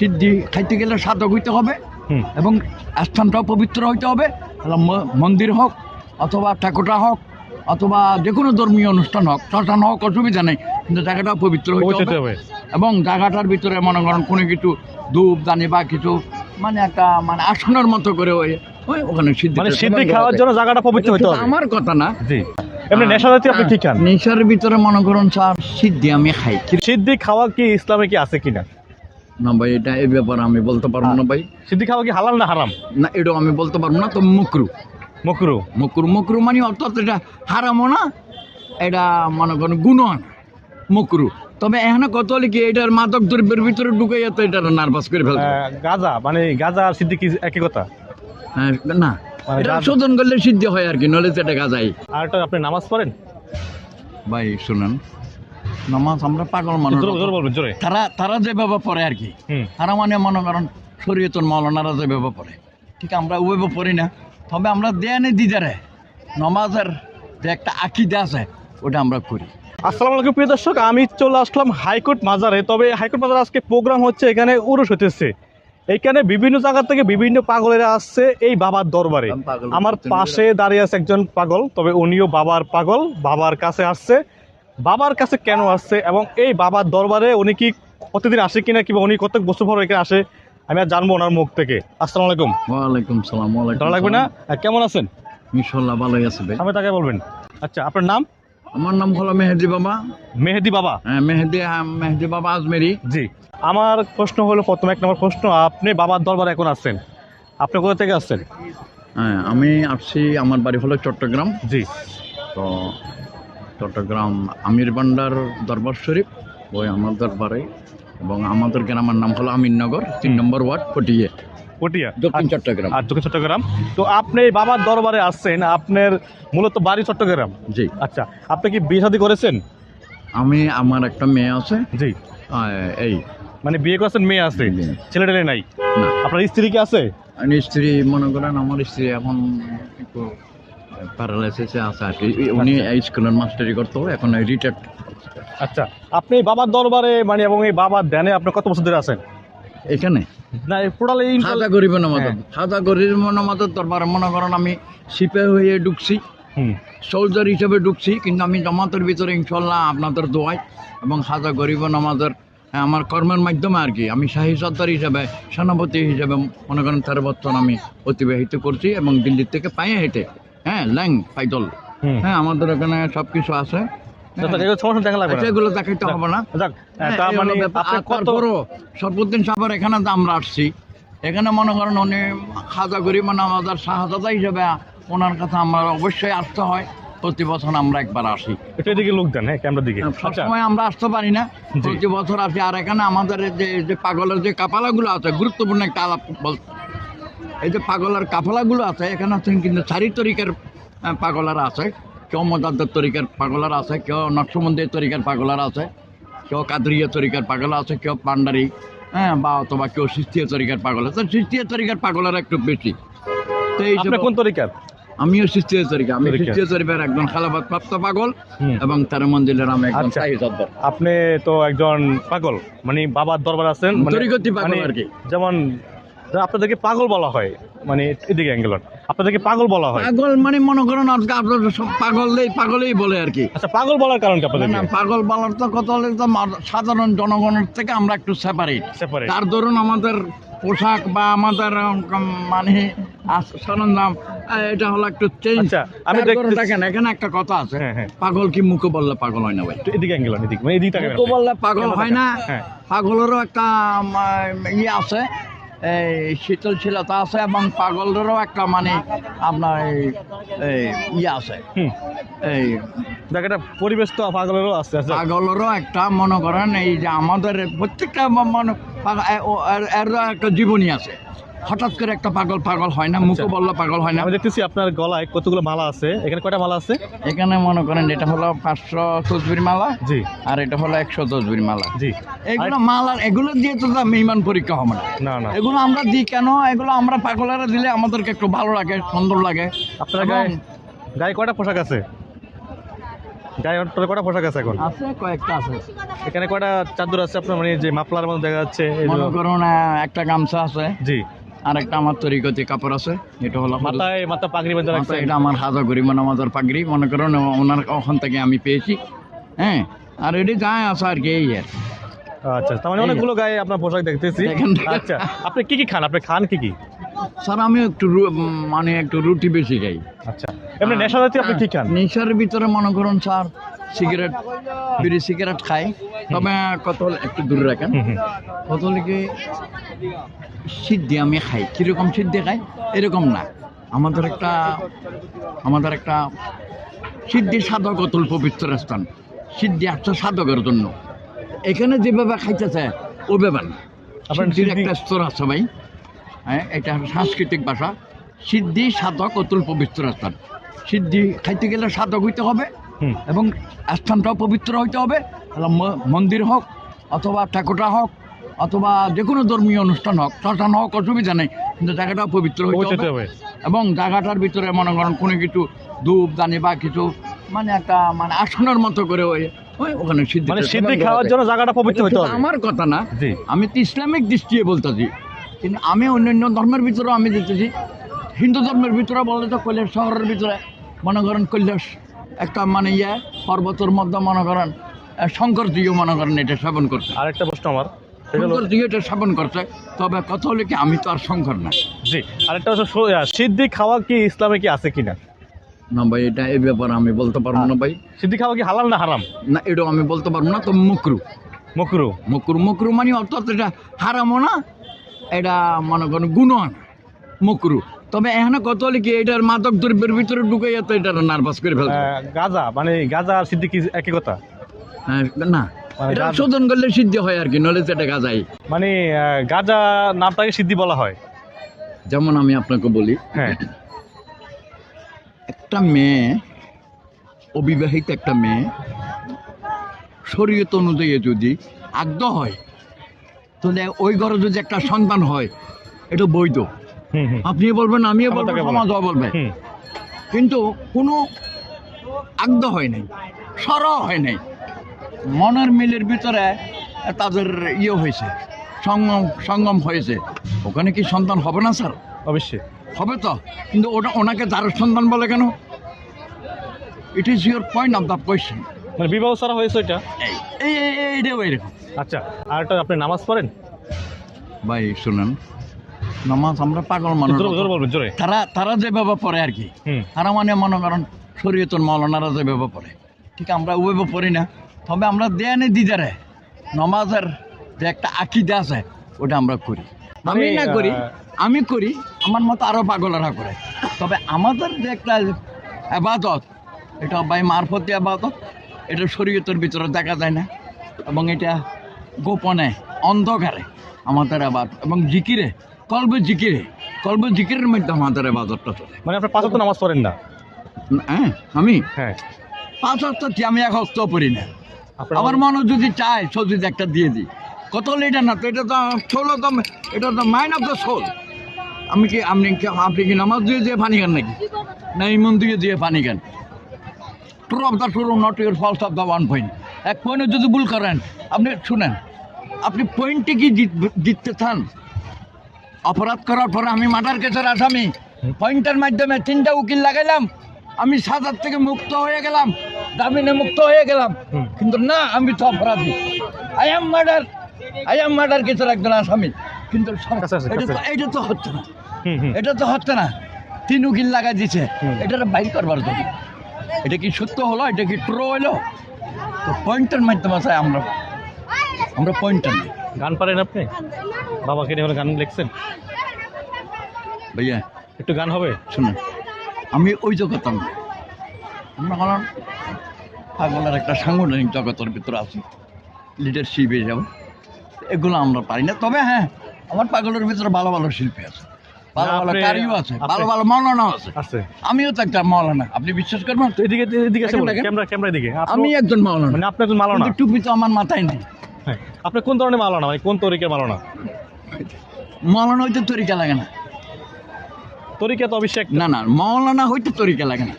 সিদ্ধি খাইতে গেলে সাধক হইতে হবে এবং স্থানটাও পবিত্র হইতে হবে। মন্দির হোক অথবা ঠাকুরটা হোক অথবা যে কোনো ধর্মীয় অনুষ্ঠান হোক, শ্মশান হোক, অসুবিধা নেই, কিন্তু জায়গাটাও পবিত্র হইতে হবে। এবং জায়গাটার ভিতরে মনে করেন কোনো কিছু ধূপ দানি বা কিছু মানে একটা মানে আসনের মতো করে ওখানে সিদ্ধি খাওয়ার জন্য জায়গাটা পবিত্র হইতে হবে। আমার কথা না। জি, এমনি নেশা জাতীয় আপনি কি খান? নেশার ভিতরে মনে করুন স্যার সিদ্ধি আমি খাই। সিদ্ধি খাওয়া কি ইসলামে কি আছে কিনা? না ভাই, এটা এই ব্যাপারে আমি বলতে পারবো না ভাই। সিদ্ধি খাওয়া কি হালাল না হারাম? না, এটা আমি বলতে পারবো না। তো মুকরু মকরু মুকরু মুকরু মানে অর্থাৎ এটা হারামও না, এটা মনে করেন গুণও না, মুকরু। তবে এখানে কত হলে কি এটার মাদক দ্রব্যের ভিতরে ঢুকে যেত, এটা নার্ভাস করে ফেলবে। গাঁজা মানে গাঁজা আর সিদ্ধি কি একই কথা? না, এটা শোধন করলে সিদ্ধি হয় আর কি, নলে এটা গাঁজাই। আর এটা আপনি নামাজ পড়েন? ভাই শুনেন, নামাজ আমরা পাগল মানুষ, তারা যেভাবে পড়ে আর কি, তারা মানে মনে করেন শরীয়তুল মাওলানারা যেভাবে পড়ে, ঠিক আমরা ওইভাবে পড়ি না। তবে আমরা দেয়ানে দিদারে নামাজের যে একটা আকীদা আছে ওটা আমরা করি। আসসালামু আলাইকুম প্রিয় দর্শক, আমি চলে আসলাম হাইকোর্ট মাজারে। তবে হাইকোর্ট মাজারে আজকে প্রোগ্রাম হচ্ছে, এখানে উরুস হতেছে। এইখানে বিভিন্ন জায়গা থেকে বিভিন্ন পাগলেরা আসছে এই বাবার দরবারে। আমার পাশে দাঁড়িয়ে আছে একজন পাগল, তবে উনিও বাবার পাগল, বাবার কাছে আসছে। বাবার কাছে কেন আসছে এবং এই বাবার দরবারে উনি কি প্রতিদিন আসে কিনা, কিংবা উনি কত বছর পর এখানে আসে, আমি আর জানবো ওনার মুখ থেকে। আসসালামু আলাইকুম। ওয়ালাইকুম সালাম। ভালো লাগবে না? কেমন আছেন? ইনশাআল্লাহ ভালোই আছে ভাই। আমি তাকে বলবেন। আচ্ছা, আপনার নাম? আমার নাম হলো মেহেদি বাবা। মেহেদি বাবা? হ্যাঁ, মেহেদি বাবা আজমেরি। জি। আমার প্রশ্ন হলো, প্রথম এক নম্বর প্রশ্ন, আপনি বাবার দরবারে এখন আসছেন, আপনি কোথা থেকে আসছেন? হ্যাঁ, আমি আসছি, আমার বাড়ি হলো চট্টগ্রাম। জি। তো চট্টগ্রাম আমির বান্ডার দরবার শরীফ, ওই আমার দরবারে। এবং আমাদের গ্রামের নাম হলো আমিননগর, 3 নম্বর ওয়ার্ড, পটিয়া, দক্ষিণ চট্টগ্রাম। আর দক্ষিণ চট্টগ্রাম। তো আপনি বাবার দরবারে আসছেন, আপনার মূলত বাড়ি চট্টগ্রাম? জি। আচ্ছা, আপনি কি বিয়ে শাদী করেছেন? আমার একটা মেয়ে আছে। জি। এই মানে বিয়ে করেছেন, মেয়ে আছে, ছেলে টেলে নাই? না। আপনার স্ত্রী কি আছে? স্ত্রী মনে করেন, আমার স্ত্রী এখন একটু প্যারালাইসিসে আছে আর কি। উনি স্কুলের মাস্টারি করতো, এখন রিটায়ার্ড। আচ্ছা, আপনি বাবার দরবারে মানে এবং এই বাবার ধ্যানে আপনি কত বছর ধরে আছেন এখানে? না, টোটালি খাজা গরিব নামাজের দরবারে মনে করেন আমি সিপে হয়ে ঢুকছি, সোলজার হিসেবে ঢুকছি, কিন্তু আমি জামাতের ভিতরে ইনশাল্লাহ আপনাদের দোয়ায় এবং খাজা গরিব নামাজের আমার কর্মের মাধ্যমে আর কি আমি শাহী সর্দার হিসেবে, সেনাপতি হিসেবে মনে করেন 13 বছর আমি অতিবাহিত করছি। এবং দিল্লির থেকে পায়ে হেঁটে, হ্যাঁ, ল্যাং পাইদল, হ্যাঁ, আমাদের এখানে সব কিছু আছে। এগুলো দেখাইতে হবে না। সরফুদ্দিন সাহেবের এখানে আমরা আসছি, এখানে মনে করেন উনি খাজা গরিব নামাজের শাহজাদা হিসেবে, ওনার কাছে আমরা অবশ্যই আসতে হয়। প্রতি বছর আমরা একবার আসি। এদিকে লোক দেন, হ্যাঁ, ক্যামেরার দিকে। সবসময় আমরা আসতে পারি না, প্রতি বছর আসি। আর এখানে আমাদের যে পাগলের যে কাফালাগুলো আছে, গুরুত্বপূর্ণ একটা আলাপ বলতে, এই যে পাগলের কাফালাগুলো আছে, এখানে আছেন কিন্তু 4 তরিকার পাগলারা আছে। কেউ মোজাদ্দের তরিকার পাগলার আছে, কেউ নকশবন্দি তরিকার পাগলার আছে, কেউ কাদরিয়া তরিকার পাগল আছে, কেউ পান্ডারি, হ্যাঁ, বা অথবা কেউ সিস্তিয়া তরিকার পাগল আছে। সিস্তিয়া তরিকার পাগলার একটু বেশি। তো এই কোন তরিকার? আমিও সিস্তিয়া তরিকা, আমি সিস্তিয়া তরিকার একজন খেলাফত প্রাপ্ত পাগল এবং তার মন্দিরের আমি একজন শাহী সর্দার। আপনি তো একজন পাগল, মানে বাবার দরবার আছেন, তরিকতি পাগল আর কি। যেমন আপনাদেরকে পাগল বলা হয়, মানে এদিকে অ্যাঙ্গেল, আপনাদেরকে পাগল বলা হয়। পাগল মানে মনে করেন আজকে আপনাদের সব পাগলেই বলে আর কি। আচ্ছা, পাগল বলার কারণ কি আপনাদের? না, পাগল বলার তো কথা হলে তো সাধারণ জনগণের থেকে আমরা একটু সেপারেট। তার ধরুন আমাদের পোশাক বা আমাদের মানে সরঞ্জাম, এটা হলো একটু চেঞ্জ। আমি দেখেন এখানে একটা কথা আছে, পাগল কি মুখে বললে পাগল হয় না ভাই। এদিকে অ্যাঙ্গেল, এদিকে মানে এদিকে মুখে বললে পাগল হয় না। পাগলেরও একটা ইয়ে আছে, এই শীতলশীলতা আছে, এবং পাগলেরও একটা মানে আপনার এই ইয়ে আছে, এই একটা পরিবেশ তো পাগলেরও আছে। পাগলেরও একটা মনে করেন এই যে আমাদের প্রত্যেকটা এর একটা জীবনী আছে। হঠাৎ করে একটা পাগল হয় না, মুখে বললে পাগল হয় না। আমি দেখতেছি আপনার গলায় কতগুলো মালা আছে, এখানে কয়টা মালা আছে? এখানে মনে করেন এটা হলো 500 তসবির মালা। জি। আর এটা হলো 100 তসবির মালা। জি। এগুলো মালা, এগুলো দিয়ে তো মেইমান পরীক্ষা হবে না। না, এগুলো আমরা দিই কেন? এগুলো আমরা পাগলেরা দিলে আমাদেরকে একটু ভালো লাগে, সুন্দর লাগে। আপনার গায়ে কয়টা পোশাক আছে? গায়ে অন্তরে কটা পোশাক আছে এখন? আছে কয়েকটা আছে। এখানে কয়টা চাদর আছে আপনার, মানে যে মাফলার মধ্যে দেখা যাচ্ছে? মনে করুন একটা গামছা আছে, জি। আর একটা আমার তরিকতি কাপড় আছে, এটা হলো মাথা পাগড়ি বেঁধে রাখছে, এটা আমার হাজা গরিব নামাজের পাগড়ি, মনে করুন ওনার ওখান থেকে আমি পেয়েছি। হ্যাঁ, আর এটি যাই আছে আর কি, এই আর। আচ্ছা, তার মানে অনেকগুলো গায়ে আপনার পোশাক দেখতেছি। আচ্ছা, আপনি কি কি খান? আপনি খান কি কি? স্যার আমি একটু মানে একটু রুটি বেশি খাই। আচ্ছা, এমনি নেশা জাতীয় আপনি কি খান? নেশার ভিতরে মনে করুন স্যার সিগারেট, বিড়ি সিগারেট খাই, তবে কত একটু দূরে রাখেন। কত লিখে সিদ্ধি আমি খাই, কিরকম সিদ্ধি খাই এরকম না, আমাদের একটা সিদ্ধি সাধক অতুল পবিত্র স্থান, সিদ্ধি আসছে সাধকের জন্য। এখানে যেভাবে খাইতেছে ওইভাবে না, সিদ্ধির একটা স্তর আছে ভাই। হ্যাঁ, এটা সাংস্কৃতিক ভাষা। সিদ্ধি সাধক অতুল পবিত্র স্থান। সিদ্ধি খাইতে গেলে সাধক হইতে হবে এবং স্থানটাও পবিত্র হইতে হবে। মন্দির হোক অথবা ঠাকুরটা হোক অথবা যে কোনো ধর্মীয় অনুষ্ঠান হোক, শ্মশান হোক, অসুবিধা নেই, কিন্তু জায়গাটাও পবিত্র হইতে হবে। এবং জায়গাটার ভিতরে মনে করেন কোনো কিছু ধূপ দানি বা কিছু মানে একটা মানে আসনের মতো করে ওখানে সিদ্ধি খাওয়ার জন্য জায়গাটা পবিত্র হইতে হবে। আমার কথা না, আমি তো ইসলামিক দৃষ্টিতে বলতেছি, কিন্তু আমি অন্যান্য ধর্মের ভিতরেও আমি দেখতেছি। হিন্দু ধর্মের ভিতরে বলে তো কৈলাস শহরের ভিতরে মনে করেন কৈলাস একটা মানে পর্বতের মধ্যে মনে করেন শঙ্কর দিও মনে করেন এটা সেবন করছে। আরেকটা প্রশ্ন আমার, শঙ্কর দিও এটা সেবন করছে, তবে কথা হলে কি আমি তো আর শঙ্কর না। জি, আরেকটা সিদ্ধি খাওয়া কি ইসলামে কি আছে কিনা? না ভাই, এটা এই ব্যাপারে আমি বলতে পারবো না ভাই। সিদ্ধি খাওয়া কি হালাল না হারাম? না, এটাও আমি বলতে পারবো না। তো মকরু মানে অর্থাৎ এটা হারামও না, এটা মনে করেন গুণও না, মকরু। তবে এখানে কত হলে কি এটার মাদক দ্রব্যের ভিতরে ঢুকে যেত, এটা নার্ভাস করে ফেলছে। গাঁজা মানে গাঁজা আর সিদ্ধি কি একই কথা? না, এটা শোধন করলে সিদ্ধি হয় আর কি, নলে সেটা গাঁজাই। মানে গাঁজা নামটাকে সিদ্ধি বলা হয়। যেমন আমি আপনাকে বলি, হ্যাঁ, একটা মেয়ে, অবিবাহিত একটা মেয়ে শরীয়ত অনুযায়ী যদি আগ্ধ হয়, তাহলে ওই ঘরে যদি একটা সন্তান হয় এটা বৈধ। আপনি বলবেন, আমিও বলবো, সমাজও বলবে। কিন্তু কোনো আগ্ধ হয় নাই, সর হয় নাই, মনের মিলের ভিতরে তাদের হয়েছে, সঙ্গম হয়েছে, ওখানে কি সন্তান হবে না স্যার? অবশ্যই হবে তো, কিন্তু ওনাকে যার সন্তান বলে কেন? It is your point of the question. মানে বিবাহ ছাড়া হয়েছে এটা এইটাও এরকম। আচ্ছা, আর একটা আপনি নামাজ পড়েন? ভাই শুনেন, নামাজ আমরা পাগল মানুষ, তারা যেভাবে পড়ে আর কি, তারা মানে মনে করেন শরীয়তুল মাওলানারা যেভাবে পড়ে, ঠিক আমরা ওইভাবে পড়ি না। তবে আমরা দেয়ানে দিদারে নামাজের যে একটা আকিদা আছে ওটা আমরা করি। আমি না করি, আমি করি, আমার মতো আরো পাগলেরা করে। তবে আমাদের যে একটা আবাদত, এটা ভাই মারফতি আবাদত, এটা শরীয়তের ভিতরে দেখা যায় না, এবং এটা গোপনে অন্ধকারে আমাদের আবাদত, এবং জিকিরে কলবে জিকিরের মধ্যে আমাদের আবাদতটা চলে। মানে আপনি 5 ওয়াক্ত নামাজ পড়েন না? হ্যাঁ, আমি 5 5 ওয়াক্ত কি আমি 1 ওয়াক্ত পড়ি না। আমার মনে যদি চায় সজিদ একটা দিয়ে দিই, কত হলে এটা না তো, এটা তো সোল, তো এটা তো মাইন্ড অফ দ্য সোল। আপনি কি নামাজ দিয়ে পানি খান নাকি? না ইমন দিয়ে পানি খান? True of the true, not your false of the 1 point. 1 পয়েন্টে যদি ভুল করেন, আপনি শুনেন, আপনি পয়েন্টে কি জিততে চান? অপরাধ করার পরে আমি মার্ডার কেসের আসামি, পয়েন্টের মাধ্যমে 3টা উকিল লাগাইলাম, আমি সাজার থেকে মুক্ত হয়ে গেলাম, জামিনে মুক্ত হয়ে গেলাম, কিন্তু না, আমি তো অপরাধী। আই এম মার্ডার কেসের একজন আসামি, কিন্তু এটা তো হচ্ছে না, এটা তো হচ্ছে না। 3 উকিল লাগাই দিছে এটা বাইর করবার জন্য। এটা কি সত্য হলো? এটা কি ট্রু হলো? তো পয়েন্টের মাধ্যমে চাই আমরা পয়েন্টার নেই। গান পারেন আপনি? বাবাকে নিয়ে গান লিখছেন? ভাইয়া একটু গান হবে, শুনুন। আমি ওই জগতাম না, আমরা বললাম পাগলের একটা সাংগঠনিক জগতের ভিতরে আছি, লিডারশিপে যাব, এগুলো আমরা পারি না। তবে হ্যাঁ, আমার পাগলের ভিতরে ভালো ভালো শিল্পী আছে, ভালো ভালো কারিও আছে, ভালো ভালো মাওলানাও আছে। আমিও তো একটা মাওলানা, আপনি বিশ্বাস করবেন? আমি একজন মাওলানা। মানে আপনি একজন মাওলানা? টুপি তো আমার মাথায় নেই। আপনি কোন ধরনের মাওলানা, মানে কোন তরিকার মাওলানা? মাওলানা হইতে তরিকা লাগে না। তরিকা তো অবশ্যই না, মাওলানা হইতে তরিকা লাগে না।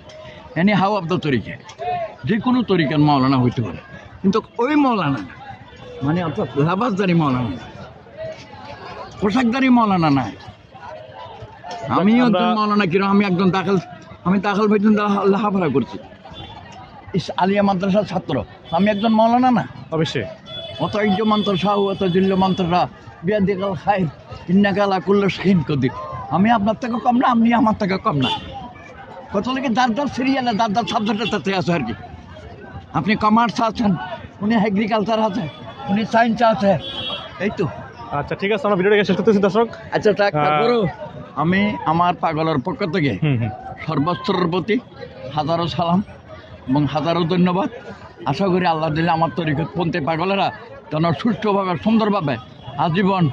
এনি হাউ অফ দ্য তরিকা। যে কোনো তরিকার মৌলানা হইতে পারে, কিন্তু ওই মৌলানা মানে অর্থাৎ লাবাসদারি মৌলানা না, পোশাকদারি মৌলানা নাই। আমি একজন মৌলানা কিরম, আমি দাখিল পর্যন্ত লেখাপড়া করছি, আলিয়া মাদ্রাসার ছাত্র, আমি একজন মৌলানা না। অবশ্যই। অত ইজ্জ মন্তর শাহ অত জিল্ল মন্তররা বিয়াদিকাল খাই ইন্নাকালা কুল্ল শাহিন কদিক। আমি আপনার থেকে কম না, আপনি আমার থেকে কম না। কত লোকে যার সিরিয়ালে যার সাবজেক্টের তাতে আছে আর কি। আপনি কমার্স আছেন, উনি এগ্রিকালচার আছে, উনি সায়েন্স আছে, এই তো। আচ্ছা ঠিক আছে, আমরা ভিডিওটাকে শেষ করতেছি দর্শক। আচ্ছা তারপরও আমি আমার পাগলের পক্ষ থেকে সর্বস্তরের প্রতি হাজারো সালাম এবং হাজারো ধন্যবাদ। আশা করি আল্লাহ দিলে আমার তরিকতপন্থী পাগলেরা যেন সুষ্ঠুভাবে সুন্দরভাবে আজীবন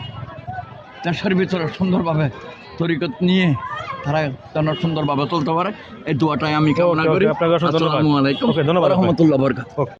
দেশের ভিতরে সুন্দরভাবে তরিকত নিয়ে তারা যেন সুন্দরভাবে চলতে পারে, এই দোয়াটাই আমি কামনা করি। আপনাকে অসংখ্য ধন্যবাদ। আসসালামু আলাইকুম ওকে, ধন্যবাদ ওয়া রাহমাতুল্লাহি ওয়া বারাকাতুহু। ওকে।